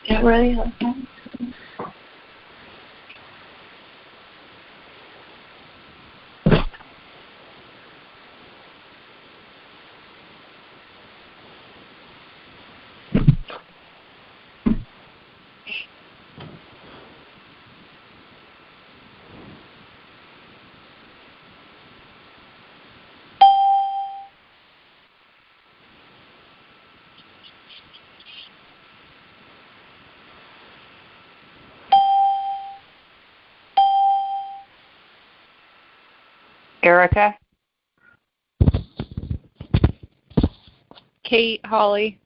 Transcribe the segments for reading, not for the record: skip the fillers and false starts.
Get ready. Erica, Kate, Holly,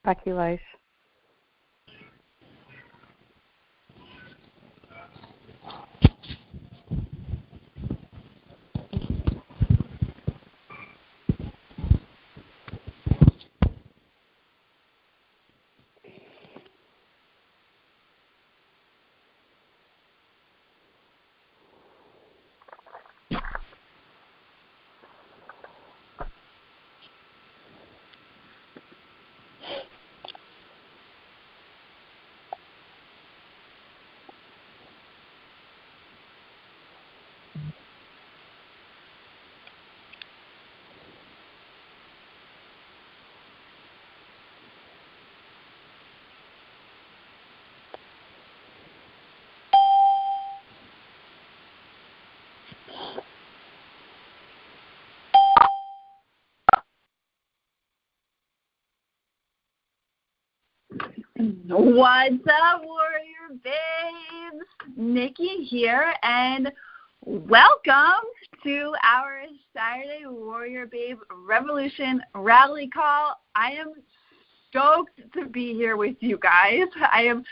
Becky Weiss. What's up, Warrior Babes? Nikki here, and welcome to our Saturday Warrior Babe Revolution Rally Call. I am stoked to be here with you guys. I have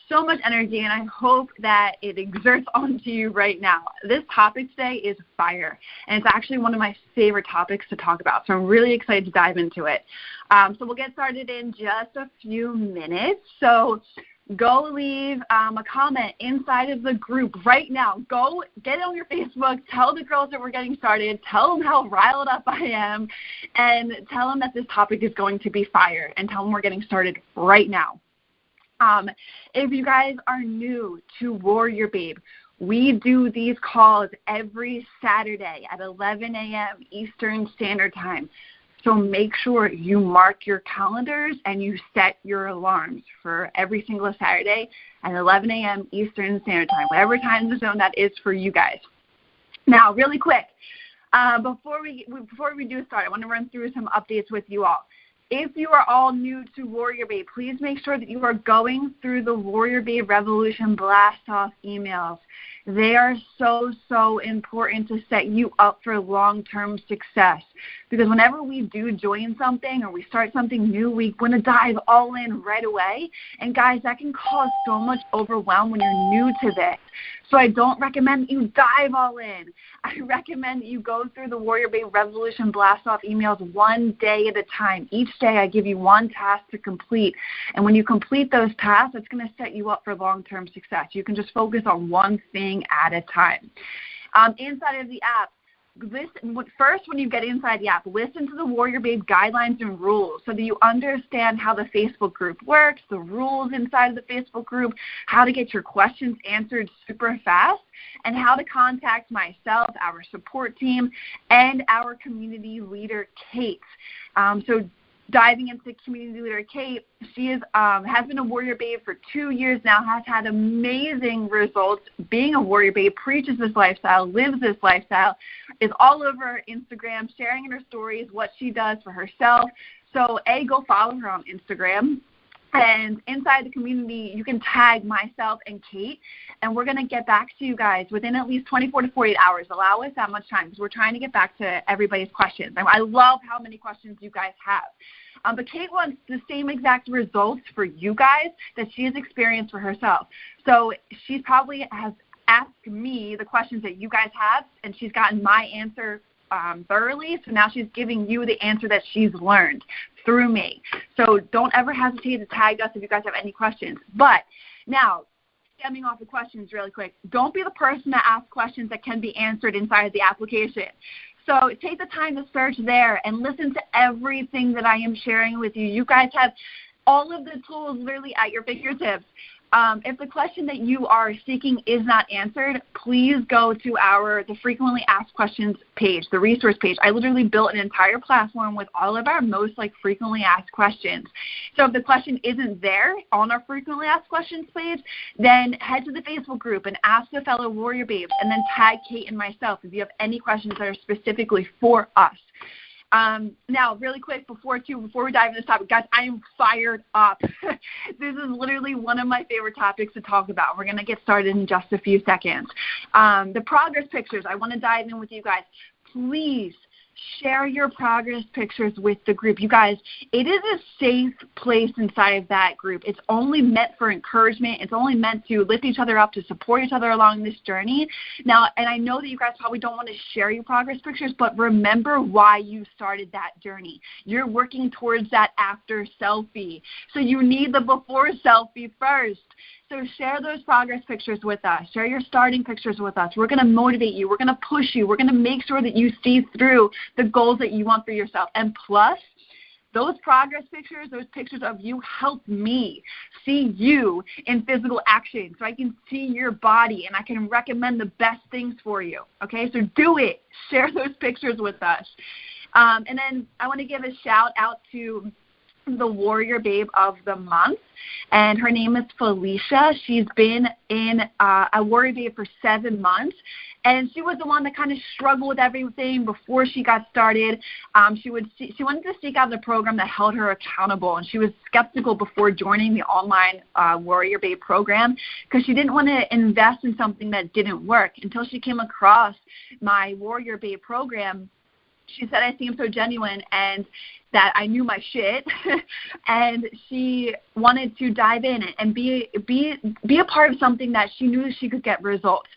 so much energy, and I hope that it exerts onto you right now. This topic today is fire, and it's actually one of my favorite topics to talk about, so I'm really excited to dive into it. So we'll get started in just a few minutes. So go leave a comment inside of the group right now. Go get it on your Facebook. Tell the girls that we're getting started. Tell them how riled up I am, and tell them that this topic is going to be fire, and tell them we're getting started right now. If you guys are new to Warrior Babe, we do these calls every Saturday at 11 a.m. Eastern Standard Time. So make sure you mark your calendars and you set your alarms for every single Saturday at 11 a.m. Eastern Standard Time, whatever time zone that is for you guys. Now, really quick, before we do start, I want to run through some updates with you all. If you are all new to Warrior Babe, please make sure that you are going through the Warrior Babe Revolution Blast-Off emails. They are so, so important to set you up for long-term success. Because whenever we do join something or we start something new, we want to dive all in right away. And guys, that can cause so much overwhelm when you're new to this. So I don't recommend that you dive all in. I recommend that you go through the Warrior Babe Revolution Blast-Off emails one day at a time. Each day I give you one task to complete. And when you complete those tasks, it's going to set you up for long-term success. You can just focus on one thing at a time. Inside of the app, first, when you get inside the app, listen to the Warrior Babe guidelines and rules so that you understand how the Facebook group works, the rules inside of the Facebook group, how to get your questions answered super fast, and how to contact myself, our support team, and our community leader, Kate. So diving into community leader Kate, she has been a Warrior Babe for 2 years now, has had amazing results being a Warrior Babe, preaches this lifestyle, lives this lifestyle, is all over Instagram, sharing in her stories what she does for herself. So, go follow her on Instagram. And inside the community, you can tag myself and Kate, and we're going to get back to you guys within at least 24 to 48 hours. Allow us that much time because we're trying to get back to everybody's questions. I love how many questions you guys have. But Kate wants the same exact results for you guys that she has experienced for herself. So she probably has asked me the questions that you guys have, and she's gotten my answer thoroughly, so now she's giving you the answer that she's learned through me. So don't ever hesitate to tag us if you guys have any questions. But now, stemming off the questions really quick, don't be the person that asks questions that can be answered inside of the application. So take the time to search there and listen to everything that I am sharing with you. You guys have all of the tools literally at your fingertips. If the question that you are seeking is not answered, please go to the frequently asked questions page, the resource page. I literally built an entire platform with all of our most frequently asked questions. So if the question isn't there on our frequently asked questions page, then head to the Facebook group and ask a fellow warrior babes, and then tag Kate and myself if you have any questions that are specifically for us. Now, really quick, before we dive into this topic, guys, I am fired up. This is literally one of my favorite topics to talk about. We're going to get started in just a few seconds. The progress pictures, I want to dive in with you guys. Please share your progress pictures with the group. You guys, it is a safe place inside of that group. It's only meant for encouragement. It's only meant to lift each other up, to support each other along this journey. Now, and I know that you guys probably don't want to share your progress pictures, but remember why you started that journey. You're working towards that after selfie. So you need the before selfie first. So share those progress pictures with us. Share your starting pictures with us. We're going to motivate you. We're going to push you. We're going to make sure that you see through the goals that you want for yourself. And plus, those progress pictures, those pictures of you help me see you in physical action so I can see your body and I can recommend the best things for you. Okay, so do it. Share those pictures with us. And then I want to give a shout out to the Warrior Babe of the Month, and her name is Felicia. She's been in a Warrior Babe for 7 months, and she was the one that kind of struggled with everything before she got started. She wanted to seek out the program that held her accountable, and she was skeptical before joining the online Warrior Babe program because she didn't want to invest in something that didn't work until she came across my Warrior Babe program. She said I seemed so genuine and that I knew my shit, and she wanted to dive in and be a part of something that she knew she could get results.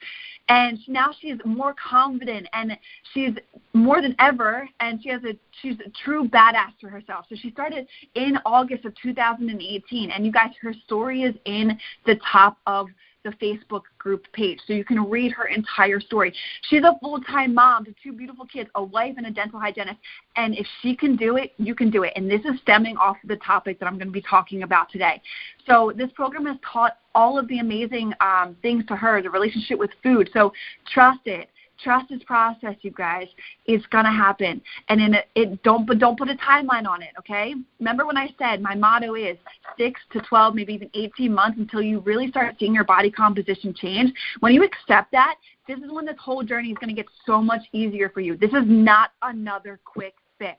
And now she's more confident, and she's more than ever, and she's a true badass to herself. So she started in August of 2018, and you guys, her story is in the top of the Facebook group page, so you can read her entire story. She's a full-time mom to 2 beautiful kids, a wife, and a dental hygienist, and if she can do it, you can do it. And this is stemming off of the topic that I'm going to be talking about today. So this program has taught all of the amazing things to her, the relationship with food. So trust it. Trust this process, you guys. It's gonna happen, and don't put a timeline on it. Okay? Remember when I said my motto is 6 to 12, maybe even 18 months until you really start seeing your body composition change. When you accept that, this is when this whole journey is gonna get so much easier for you. This is not another quick fix.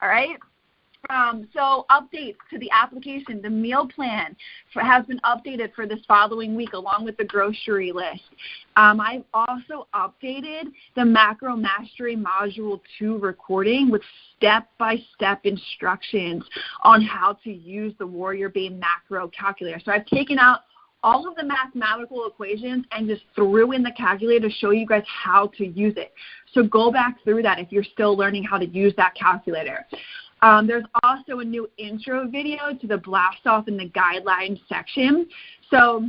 All right? So updates to the application, the meal plan has been updated for this following week along with the grocery list. I've also updated the Macro Mastery Module 2 recording with step-by-step instructions on how to use the Warrior Babe macro calculator. So I've taken out all of the mathematical equations and just threw in the calculator to show you guys how to use it. So go back through that if you're still learning how to use that calculator. There's also a new intro video to the Blast Off in the guidelines section. So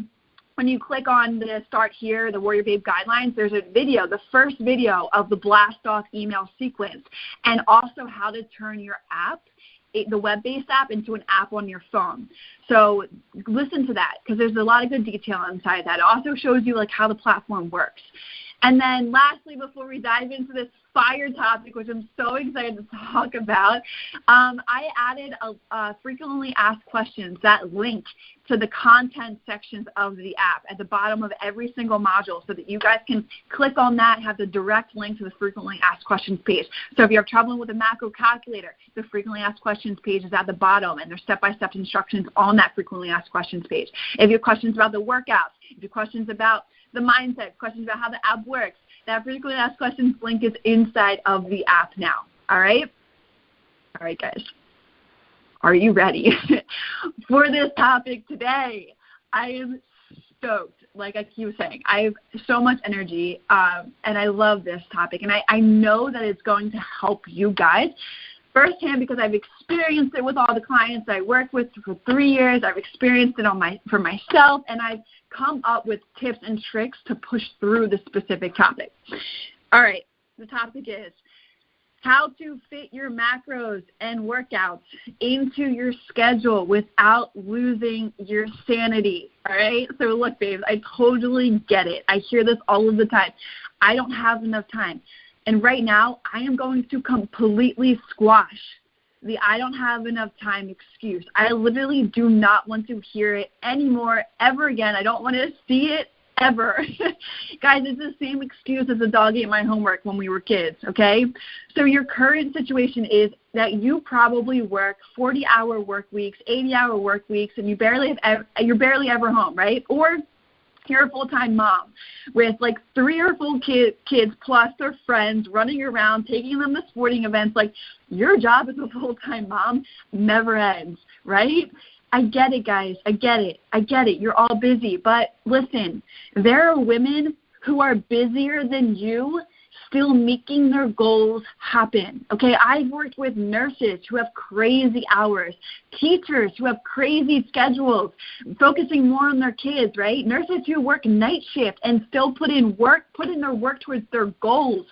when you click on the Start Here, the Warrior Babe Guidelines, there's a video, the first video of the Blast Off email sequence, and also how to turn your app, the web-based app, into an app on your phone. So listen to that because there's a lot of good detail inside that. It also shows you how the platform works. And then lastly, before we dive into this fire topic, which I'm so excited to talk about, I added a frequently asked questions, that link to the content sections of the app at the bottom of every single module so that you guys can click on that, have the direct link to the frequently asked questions page. So if you're traveling with a macro calculator, the frequently asked questions page is at the bottom, and there's step-by-step instructions on that frequently asked questions page. If you have questions about the workouts, if you have questions about the mindset, questions about how the app works, that frequently asked questions link is inside of the app now. All right? All right, guys. Are you ready for this topic today? I am stoked. Like I keep saying, I have so much energy, and I love this topic. And I know that it's going to help you guys firsthand because I've experienced it with all the clients I work with for 3 years. I've experienced it for myself, and I've come up with tips and tricks to push through this specific topic. All right, the topic is how to fit your macros and workouts into your schedule without losing your sanity, all right? So look, babes, I totally get it. I hear this all of the time. I don't have enough time. And right now, I am going to completely squash the I don't have enough time excuse. I literally do not want to hear it anymore, ever again. I don't want to see it ever. Guys, it's the same excuse as the dog ate my homework when we were kids, okay? So your current situation is that you probably work 40-hour work weeks, 80-hour work weeks, and you're barely ever home, right? Or you're a full-time mom with like 3 or 4 kids plus their friends running around, taking them to sporting events. Like, your job as a full-time mom never ends, right? I get it, guys. I get it. You're all busy. But listen, there are women who are busier than you still making their goals happen, okay? I've worked with nurses who have crazy hours, teachers who have crazy schedules, focusing more on their kids, right? Nurses who work night shift and still put in their work towards their goals.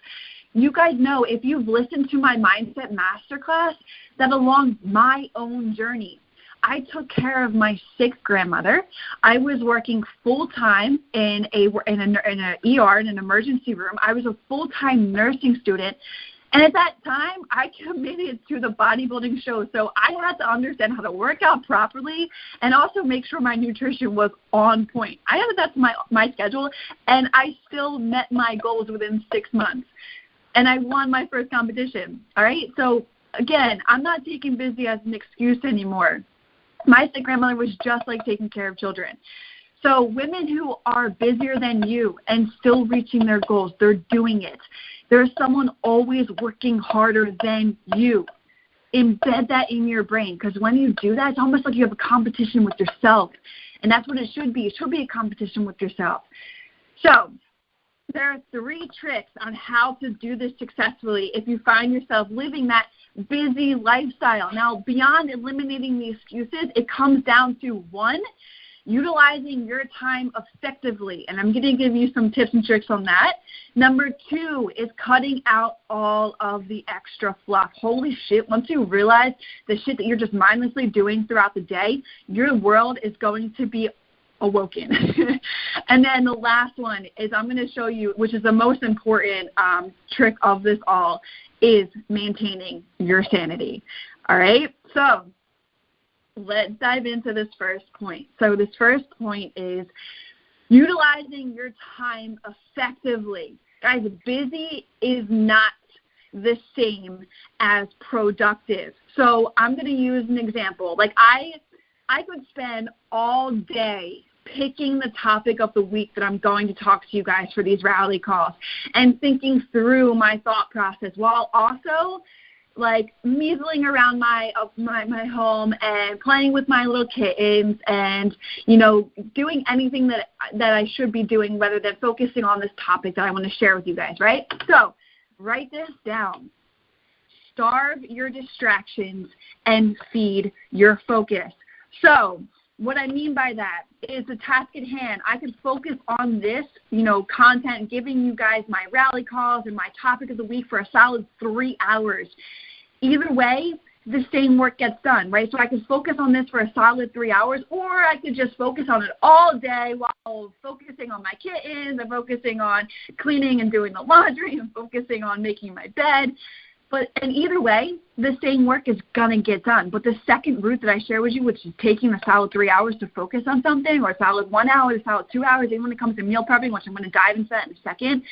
You guys know, if you've listened to my Mindset Masterclass, that along my own journey, I took care of my sick grandmother. I was working full-time in an ER, in an emergency room. I was a full-time nursing student. And at that time, I committed to the bodybuilding show. So I had to understand how to work out properly and also make sure my nutrition was on point. I added that to my schedule, and I still met my goals within 6 months. And I won my first competition, all right? So, again, I'm not taking busy as an excuse anymore. My sick grandmother was just like taking care of children. So women who are busier than you and still reaching their goals, they're doing it. There's someone always working harder than you. Embed that in your brain, because when you do that, it's almost like you have a competition with yourself. And that's what it should be. It should be a competition with yourself. So there are 3 tricks on how to do this successfully if you find yourself living that busy lifestyle. Now, beyond eliminating the excuses, it comes down to 1, utilizing your time effectively. And I'm going to give you some tips and tricks on that. Number 2 is cutting out all of the extra fluff. Holy shit, once you realize the shit that you're just mindlessly doing throughout the day, your world is going to be awoken. And then the last one is I'm going to show you, which is the most important trick of this all, is maintaining your sanity. All right? So let's dive into this first point. So this first point is utilizing your time effectively. Guys, busy is not the same as productive. So I'm going to use an example. Like I could spend all day picking the topic of the week that I'm going to talk to you guys for these rally calls and thinking through my thought process while also like measling around my home and playing with my little kittens and, you know, doing anything that I should be doing rather than focusing on this topic that I want to share with you guys, right? So write this down. Starve your distractions and feed your focus. So what I mean by that is the task at hand. I could focus on this, you know, content, giving you guys my rally calls and my topic of the week for a solid 3 hours. Either way, the same work gets done, right? So I could focus on this for a solid 3 hours, or I could just focus on it all day while focusing on my kittens and focusing on cleaning and doing the laundry and focusing on making my bed. And either way, the same work is going to get done. But the second route that I share with you, which is taking a solid 3 hours to focus on something, or a solid 1 hour, a solid 2 hours, even when it comes to meal prepping, which I'm going to dive into that in a second,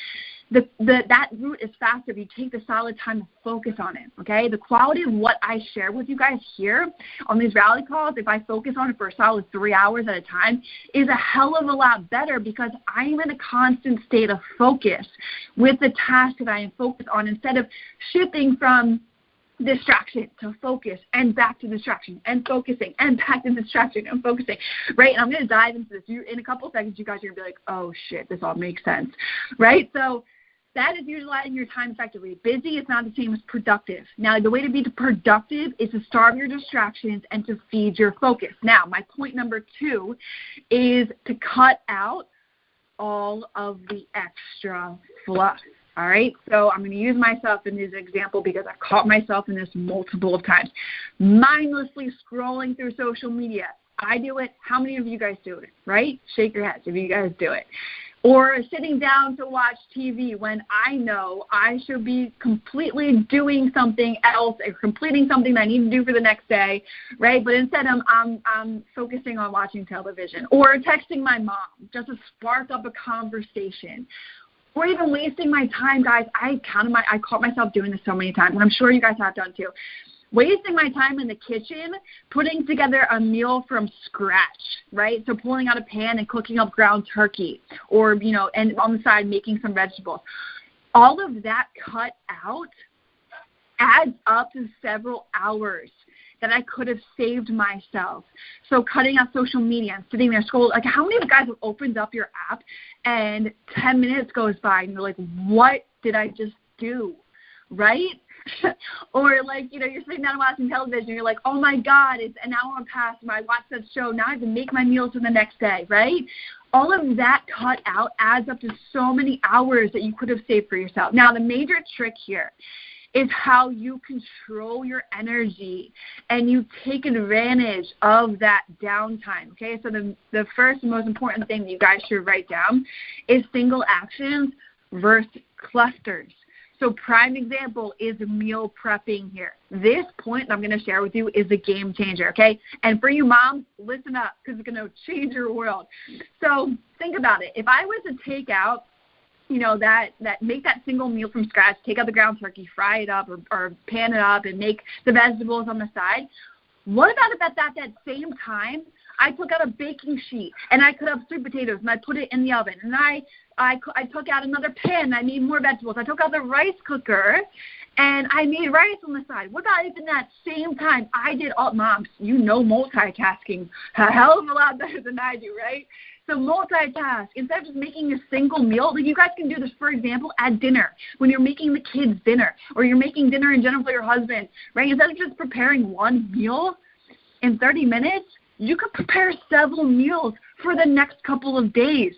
that route is faster if you take the solid time to focus on it, okay? The quality of what I share with you guys here on these rally calls, if I focus on it for a solid 3 hours at a time, is a hell of a lot better because I'm in a constant state of focus with the task that I am focused on instead of shifting from distraction to focus and back to distraction and focusing and back to distraction and focusing, right? And I'm going to dive into this. In a couple of seconds, you guys are going to be like, oh, shit, this all makes sense, right? So that is utilizing your time effectively. Busy is not the same as productive. Now, the way to be productive is to starve your distractions and to feed your focus. Now, my point number 2 is to cut out all of the extra fluff. All right, so I'm going to use myself in this example because I've caught myself in this multiple of times. Mindlessly scrolling through social media. I do it. How many of you guys do it, right? Shake your heads if you guys do it. Or sitting down to watch TV when I know I should be completely doing something else or completing something that I need to do for the next day, right? But instead I'm focusing on watching television or texting my mom just to spark up a conversation. Or even wasting my time, guys. I caught myself doing this so many times, and I'm sure you guys have done too. Wasting my time in the kitchen, putting together a meal from scratch, right? So pulling out a pan and cooking up ground turkey or, and on the side making some vegetables. All of that cut out adds up to several hours that I could have saved myself. So cutting out social media and sitting there scrolling. Like, how many of you guys have opened up your app and 10 minutes goes by and you're like, what did I just do, right? Or like, you're sitting down watching television, you're like, oh my God, it's an hour past when I watched that show. Now I have to make my meals for the next day, right? All of that cut out adds up to so many hours that you could have saved for yourself. Now, the major trick here is how you control your energy and you take advantage of that downtime, okay? So the first and most important thing that you guys should write down is single actions versus clusters. So prime example is meal prepping here. This point I'm going to share with you is a game changer, okay? And for you moms, listen up because it's going to change your world. So think about it. If I was to take out make that single meal from scratch, take out the ground turkey, fry it up or pan it up and make the vegetables on the side. What about if at that same time I took out a baking sheet and I cut up sweet potatoes and I put it in the oven and I took out another pan and I made more vegetables. I took out the rice cooker and I made rice on the side. What about if in that same time I did all, moms, multitasking a hell of a lot better than I do, right? So multitask. Instead of just making a single meal, like you guys can do this, for example, at dinner, when you're making the kids dinner or you're making dinner in general for your husband, right? Instead of just preparing one meal in 30 minutes, you could prepare several meals for the next couple of days.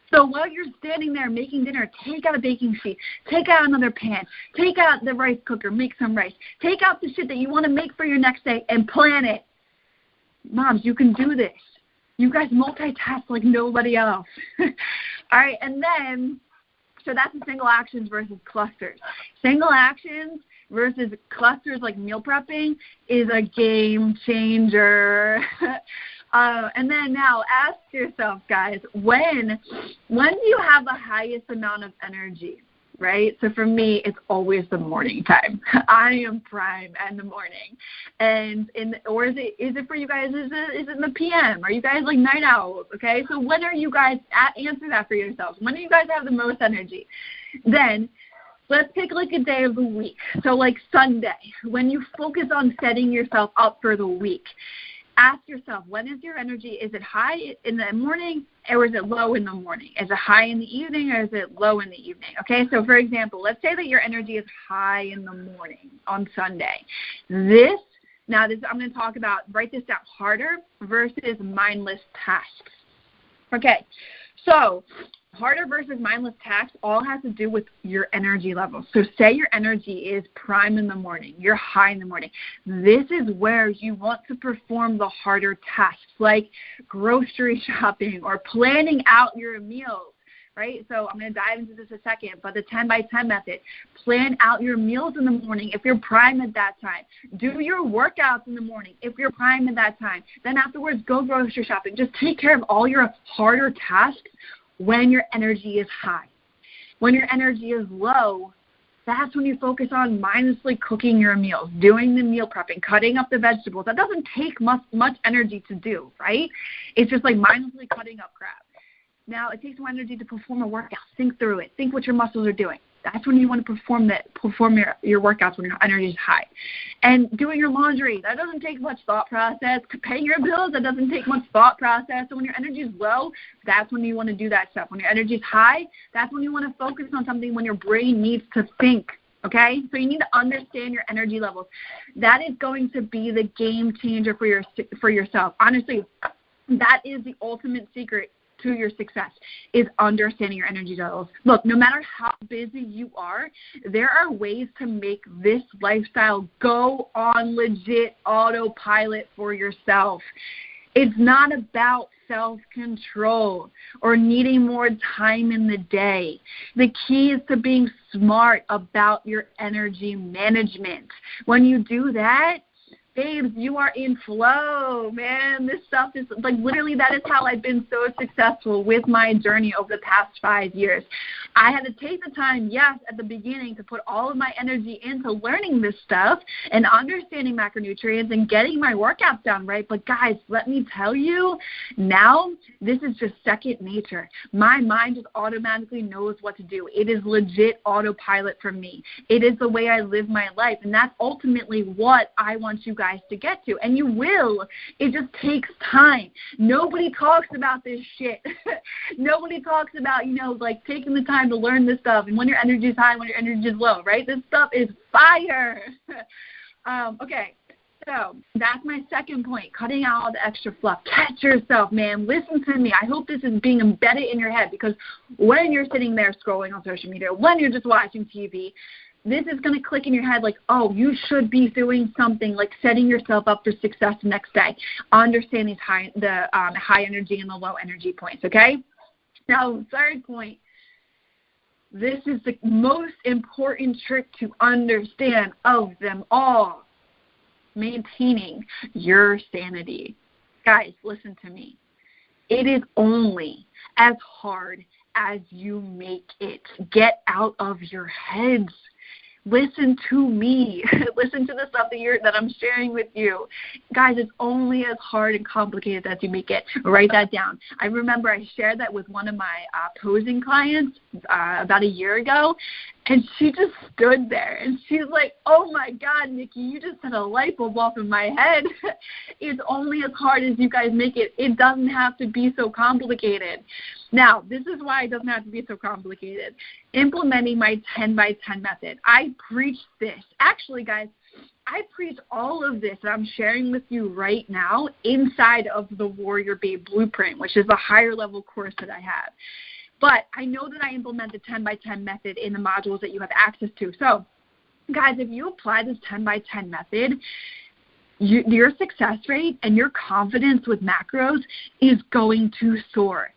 So while you're standing there making dinner, take out a baking sheet, take out another pan, take out the rice cooker, make some rice, take out the shit that you want to make for your next day and plan it. Moms, you can do this. You guys multitask like nobody else. All right, and then, so that's the single actions versus clusters. Single actions versus clusters like meal prepping is a game changer. And then now ask yourself, guys, when do you have the highest amount of energy? Right? So for me, it's always the morning time. I am prime in the morning. Or is it for you guys, is it in the PM? Are you guys like night owls? Okay? So when are you guys, answer that for yourselves. When do you guys have the most energy? Then let's pick like a day of the week. So like Sunday, when you focus on setting yourself up for the week. Ask yourself, when is your energy? Is it high in the morning or is it low in the morning? Is it high in the evening or is it low in the evening? Okay, so for example, let's say that your energy is high in the morning on Sunday. I'm going to talk about, write this down, harder versus mindless tasks. Okay, so harder versus mindless tasks all has to do with your energy level. So say your energy is prime in the morning, you're high in the morning. This is where you want to perform the harder tasks like grocery shopping or planning out your meals, right? So I'm going to dive into this a second, but the 10 by 10 method, plan out your meals in the morning if you're prime at that time. Do your workouts in the morning if you're prime at that time. Then afterwards, go grocery shopping. Just take care of all your harder tasks when your energy is high. When your energy is low, that's when you focus on mindlessly cooking your meals, doing the meal prepping, cutting up the vegetables. That doesn't take much energy to do, right? It's just like mindlessly cutting up crap. Now, it takes more energy to perform a workout. Think through it. Think what your muscles are doing. That's when you want to perform your workouts when your energy is high. And doing your laundry, that doesn't take much thought process. Paying your bills, that doesn't take much thought process. So when your energy is low, that's when you want to do that stuff. When your energy is high, that's when you want to focus on something when your brain needs to think. Okay? So you need to understand your energy levels. That is going to be the game changer for yourself. Honestly, that is the ultimate secret to your success is understanding your energy levels. Look, no matter how busy you are, there are ways to make this lifestyle go on legit autopilot for yourself. It's not about self-control or needing more time in the day. The key is to being smart about your energy management. When you do that, babes, you are in flow, man. This stuff is like literally that is how I've been so successful with my journey over the past 5 years. I had to take the time, yes, at the beginning to put all of my energy into learning this stuff and understanding macronutrients and getting my workouts down, right? But guys, let me tell you, now this is just second nature. My mind just automatically knows what to do. It is legit autopilot for me. It is the way I live my life, and that's ultimately what I want you guys to get to, and you will. It just takes time. Nobody talks about this shit. Nobody talks about, like taking the time to learn this stuff and when your energy is high, when your energy is low, right? This stuff is fire. Okay, so that's my second point, cutting out all the extra fluff. Catch yourself, man. Listen to me. I hope this is being embedded in your head, because when you're sitting there scrolling on social media, when you're just watching TV, this is going to click in your head like, oh, you should be doing something like setting yourself up for success the next day. Understand these high energy and the low energy points, okay? Now, third point, this is the most important trick to understand of them all, maintaining your sanity. Guys, listen to me. It is only as hard as you make it. Get out of your heads. Listen to me. Listen to the stuff that I'm sharing with you. Guys, it's only as hard and complicated as you make it. Write that down. I remember I shared that with one of my posing clients about a year ago, and she just stood there, and she's like, oh, my God, Nikki, you just set a light bulb off in my head. It's only as hard as you guys make it. It doesn't have to be so complicated. Now, this is why it doesn't have to be so complicated. Implementing my 10 by 10 method. I preach this. Actually, guys, I preach all of this that I'm sharing with you right now inside of the Warrior Babe Blueprint, which is the higher level course that I have. But I know that I implement the 10 by 10 method in the modules that you have access to. So, guys, if you apply this 10 by 10 method, your success rate and your confidence with macros is going to soar.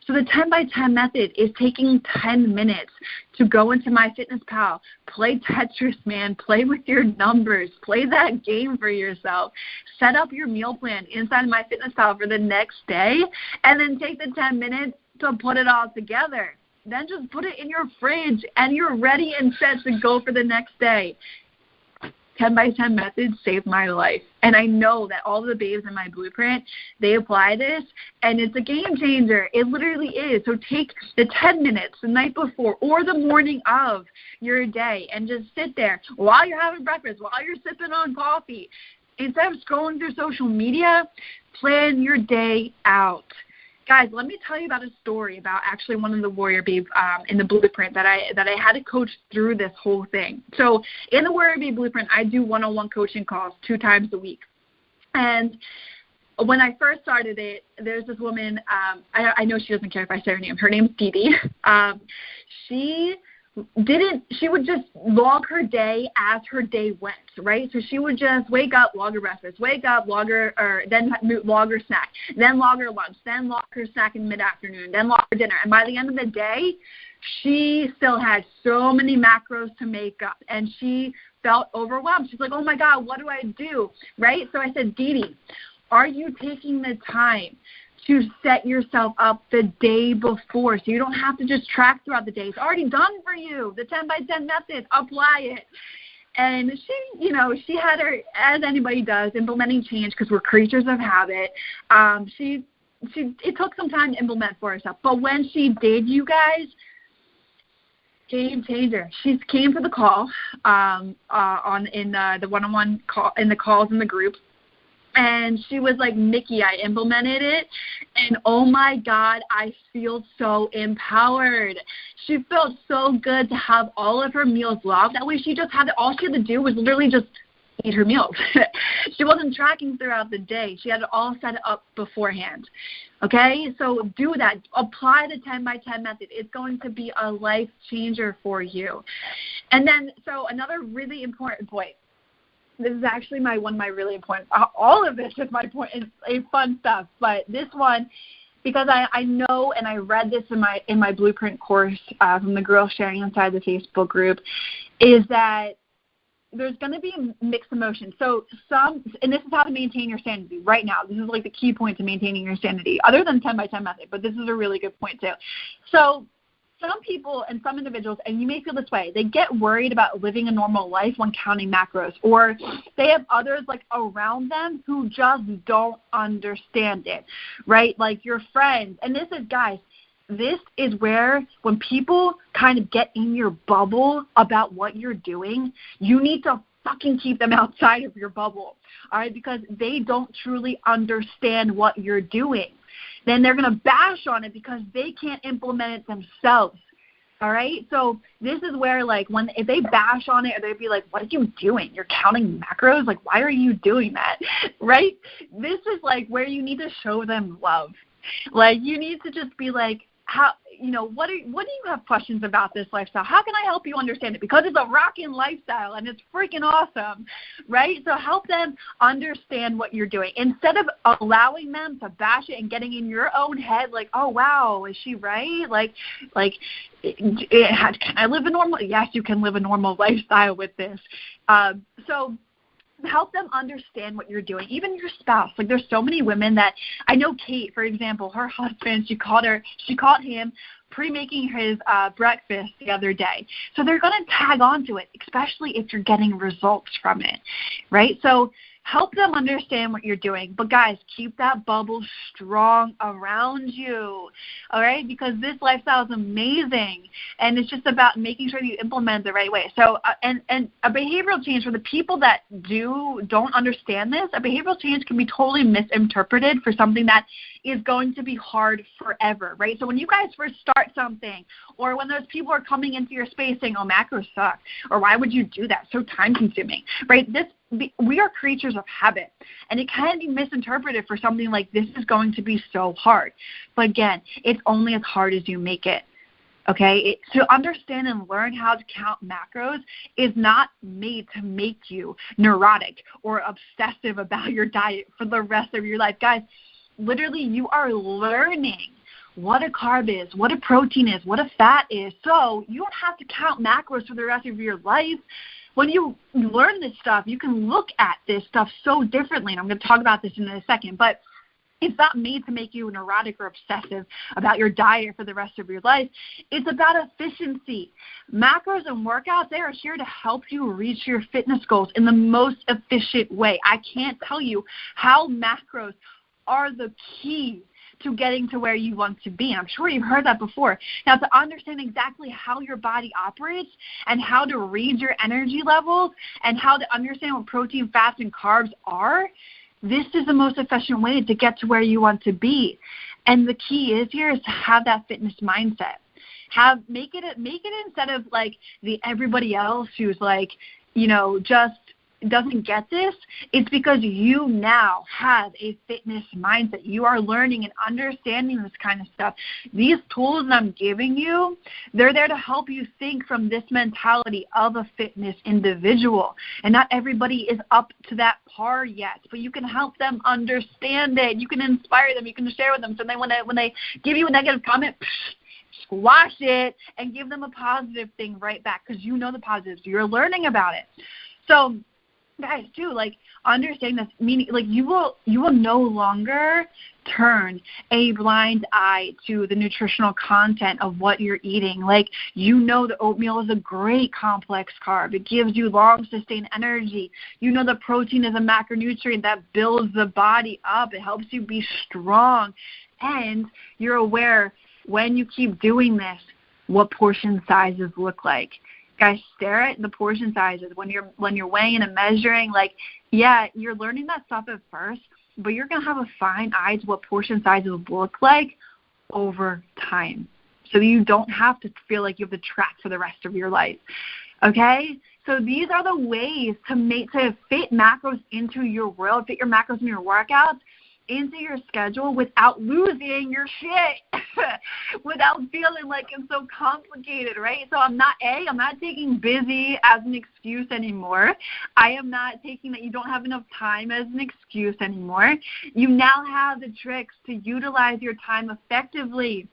So the 10 by 10 method is taking 10 minutes to go into MyFitnessPal, play Tetris, man, play with your numbers, play that game for yourself, set up your meal plan inside MyFitnessPal for the next day, and then take the 10 minutes to put it all together. Then just put it in your fridge, and you're ready and set to go for the next day. 10 by 10 method saved my life. And I know that all the babes in my blueprint, they apply this, and it's a game changer. It literally is. So take the 10 minutes the night before or the morning of your day and just sit there while you're having breakfast, while you're sipping on coffee. Instead of scrolling through social media, plan your day out. Guys, let me tell you about a story about actually one of the Warrior Babe in the Blueprint that I had to coach through this whole thing. So in the Warrior Babe Blueprint, I do one-on-one coaching calls 2 times a week. And when I first started it, there's this woman, I know she doesn't care if I say her name. Her name's Dee Dee. She would just log her day as her day went, right? So she would just wake up, log her breakfast, wake up, then log her snack, then log her lunch, then log her snack in mid-afternoon, then log her dinner. And by the end of the day, she still had so many macros to make up, and she felt overwhelmed. She's like, oh, my God, what do I do, right? So I said, Dee Dee, are you taking the time to set yourself up the day before so you don't have to just track throughout the day? It's already done for you. The 10 by 10 method, apply it. And she had her, as anybody does, implementing change because we're creatures of habit. It took some time to implement for herself. But when she did, you guys, game changer. She came to the call in the one-on-one call, in the calls in the group. And she was like, Nikki, I implemented it, and oh, my God, I feel so empowered. She felt so good to have all of her meals logged. That way she just had all she had to do was literally just eat her meals. She wasn't tracking throughout the day. She had it all set up beforehand. Okay? So do that. Apply the 10 by 10 method. It's going to be a life changer for you. And then, so another really important point. This is actually one of my really important, all of this is my point, it's fun stuff, but this one, because I know and I read this in my Blueprint course from the girls sharing inside the Facebook group, is that there's going to be mixed emotions. So and this is how to maintain your sanity right now. This is like the key point to maintaining your sanity, other than 10 by 10 method, but this is a really good point too. So some people and some individuals, and you may feel this way, they get worried about living a normal life when counting macros, or they have others like around them who just don't understand it, right? Like your friends. And this is, guys, this is where when people kind of get in your bubble about what you're doing, you need to fucking keep them outside of your bubble, all right? Because they don't truly understand what you're doing. Then they're going to bash on it because they can't implement it themselves, all right? So this is where, like, if they bash on it, or they'd be like, what are you doing? You're counting macros? Like, why are you doing that, right? This is, like, where you need to show them love. Like, you need to just be like, what do you have questions about this lifestyle? How can I help you understand it? Because it's a rockin' lifestyle and it's freaking awesome, right? So help them understand what you're doing instead of allowing them to bash it and getting in your own head like, oh wow, is she right? Can I live a normal? Yes, you can live a normal lifestyle with this. So help them understand what you're doing, even your spouse. Like, there's so many women that I know. Kate, for example, her husband, she caught him pre-making his breakfast the other day. So they're going to tag on to it, especially if you're getting results from it, right? So help them understand what you're doing. But, guys, keep that bubble strong around you, all right? Because this lifestyle is amazing, and it's just about making sure you implement it the right way. So, and a behavioral change for the people that don't understand this, a behavioral change can be totally misinterpreted for something that is going to be hard forever, right? So when you guys first start something, or when those people are coming into your space saying, oh, macros suck, or why would you do that? So time-consuming, right? We are creatures of habit, and it can be misinterpreted for something like this is going to be so hard. But again, it's only as hard as you make it, okay? To understand and learn how to count macros is not made to make you neurotic or obsessive about your diet for the rest of your life. Guys, literally, you are learning what a carb is, what a protein is, what a fat is. So you don't have to count macros for the rest of your life. When you learn this stuff, you can look at this stuff so differently, and I'm going to talk about this in a second, but it's not made to make you neurotic or obsessive about your diet for the rest of your life. It's about efficiency. Macros and workouts, they are here to help you reach your fitness goals in the most efficient way. I can't tell you how macros are the key to getting to where you want to be. And I'm sure you've heard that before. Now, to understand exactly how your body operates and how to read your energy levels and how to understand what protein, fats, and carbs are, this is the most efficient way to get to where you want to be. And the key is here is to have that fitness mindset. Make it instead of like the everybody else who's like, just doesn't get this. It's because you now have a fitness mindset. You are learning and understanding this kind of stuff. These tools that I'm giving you, they're there to help you think from this mentality of a fitness individual. And not everybody is up to that par yet, but you can help them understand it. You can inspire them. You can share with them. So then when they give you a negative comment, squash it and give them a positive thing right back, because you know the positives. You're learning about it. So guys, too, like, understand this, meaning, like, you will no longer turn a blind eye to the nutritional content of what you're eating. Like, the oatmeal is a great complex carb. It gives you long, sustained energy. The protein is a macronutrient that builds the body up. It helps you be strong. And you're aware, when you keep doing this, what portion sizes look like. Guys, stare at the portion sizes when you're weighing and measuring. Like, yeah, you're learning that stuff at first, but you're going to have a fine eye to what portion sizes look like over time. So you don't have to feel like you have to track for the rest of your life. Okay? So these are the ways to fit macros into your world, fit your macros in your workouts, into your schedule without losing your shit, without feeling like it's so complicated, right? So I'm not taking busy as an excuse anymore. I am not taking that you don't have enough time as an excuse anymore. You now have the tricks to utilize your time effectively.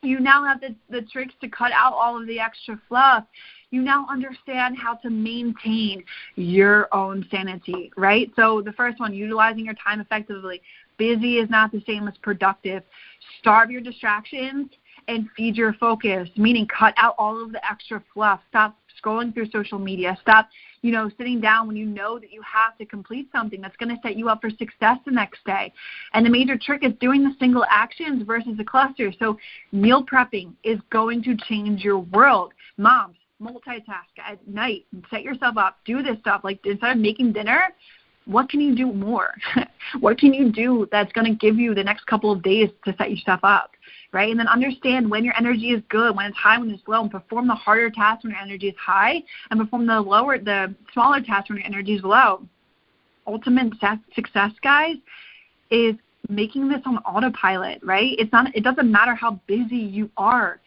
You now have the tricks to cut out all of the extra fluff. You now understand how to maintain your own sanity, right? So the first one, utilizing your time effectively. Busy is not the same as productive. Starve your distractions and feed your focus, meaning cut out all of the extra fluff. Stop scrolling through social media. Stop, sitting down when you know that you have to complete something that's going to set you up for success the next day. And the major trick is doing the single actions versus the cluster. So meal prepping is going to change your world. Moms, multitask at night, set yourself up, do this stuff. Like instead of making dinner, what can you do more? What can you do that's going to give you the next couple of days to set yourself up, right? And then understand when your energy is good, when it's high, when it's low, and perform the harder tasks when your energy is high, and perform the smaller tasks when your energy is low. Ultimate success, guys, is making this on autopilot, right? It doesn't matter how busy you are.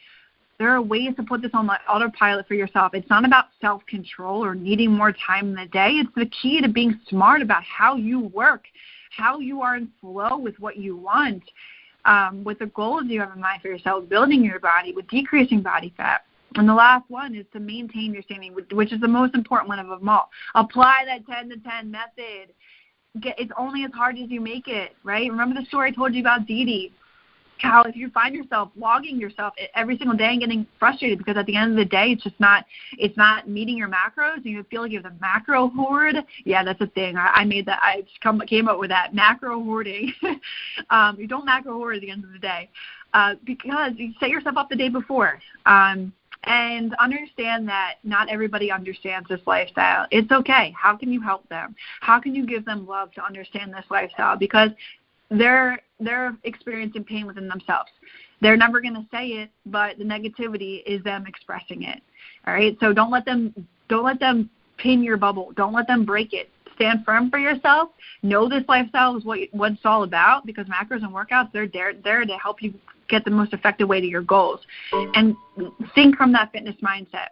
There are ways to put this on autopilot for yourself. It's not about self-control or needing more time in the day. It's the key to being smart about how you work, how you are in flow with what you want, with the goals you have in mind for yourself, building your body, with decreasing body fat. And the last one is to maintain your sanity, which is the most important one of them all. Apply that 10-10 method. It's only as hard as you make it, right? Remember the story I told you about Dee Dee? How if you find yourself logging yourself every single day and getting frustrated because at the end of the day it's not meeting your macros and you feel like you have the macro hoard. Yeah, that's a thing. I made that. I came up with that, macro hoarding. You don't macro hoard at the end of the day because you set yourself up the day before. And understand that not everybody understands this lifestyle. It's okay. How can you help them? How can you give them love to understand this lifestyle? Because they're experiencing pain within themselves. They're never going to say it, but the negativity is them expressing it. All right. So don't let them pin your bubble. Don't let them break it. Stand firm for yourself. Know this lifestyle is what it's all about, because macros and workouts, they're there to help you get the most effective way to your goals. And think from that fitness mindset.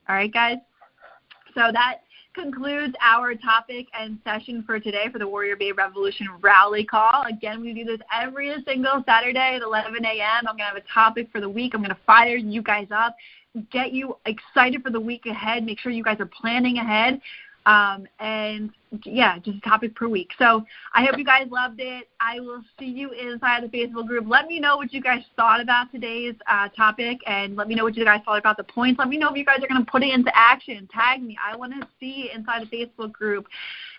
All right, guys. So that concludes our topic and session for today for the Warrior Babe Revolution Rally Call. Again, we do this every single Saturday at 11 a.m. I'm going to have a topic for the week. I'm going to fire you guys up, get you excited for the week ahead. Make sure you guys are planning ahead. And yeah, just a topic per week. So I hope you guys loved it. I will see you inside the Facebook group. Let me know what you guys thought about today's topic, and let me know what you guys thought about the points. Let me know if you guys are going to put it into action. Tag me. I want to see it inside the Facebook group.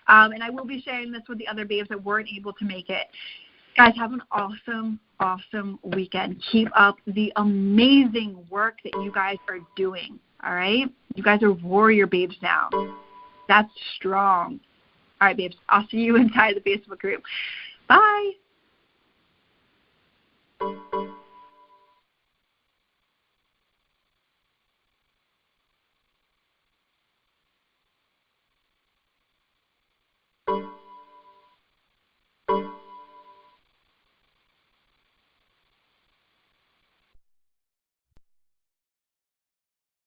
And I will be sharing this with the other babes that weren't able to make it. Guys, have an awesome, awesome weekend. Keep up the amazing work that you guys are doing, all right? You guys are warrior babes now. That's strong. All right, babes. I'll see you inside the Facebook group. Bye.